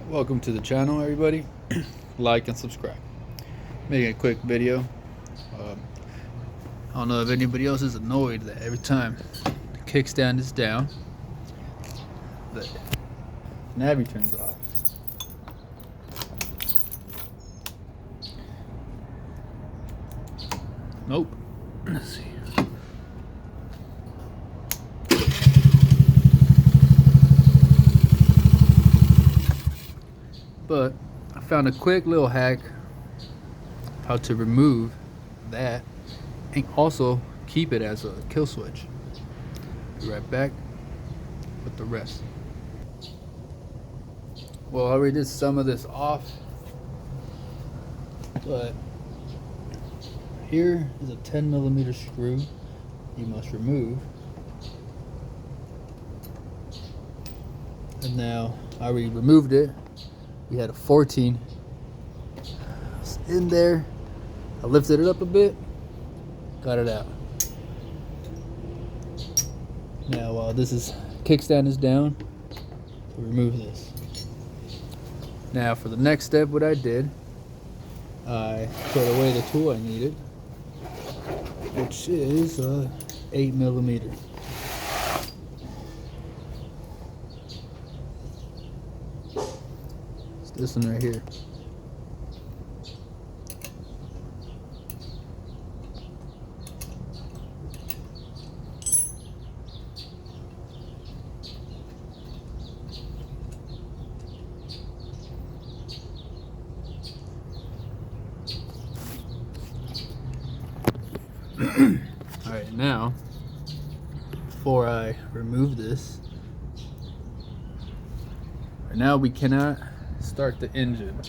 Welcome to the channel, everybody. Like and subscribe. Making a quick video. I don't know if anybody else is annoyed that every time the kickstand is down, the Navi turns off. Nope. Let's see. But I found a quick little hack how to remove that and also keep it as a kill switch. Be right back with the rest. Well, I already did some of this off, but here is a 10mm screw you must remove. And now I already removed it. We had a 14 in there. I lifted it up a bit, got it out. Now while this kickstand is down, we'll remove this. Now for the next step, what I did, I put away the tool I needed, which is a 8mm. It's this one right here. Alright, now before I remove this, right now we cannot start the engine.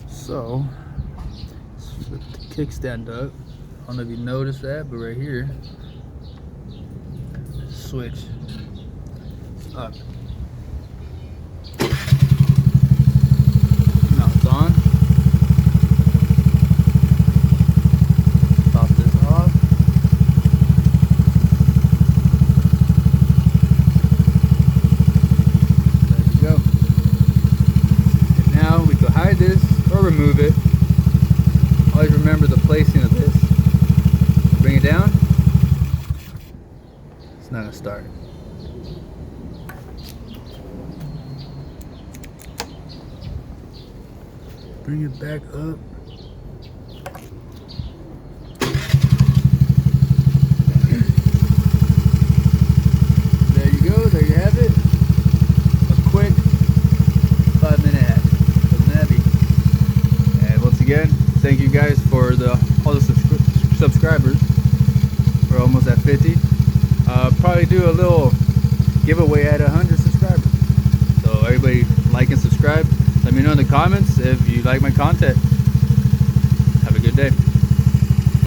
So let's flip the kickstand up. I don't know if you noticed that, but right here, switch up. Now it's on. Pop this off. There you go. And now we can hide this or remove it. Always remember the placing of this. Bring it down. It's not gonna start. Bring it back up. There you go, there you have it. A quick 5-minute hack for the Navi. And once again, thank you guys for all the subscribers. We're almost at 50. Probably do a little giveaway at 100 subscribers. So everybody like and subscribe. Let me know in the comments if you like my content. Have a good day.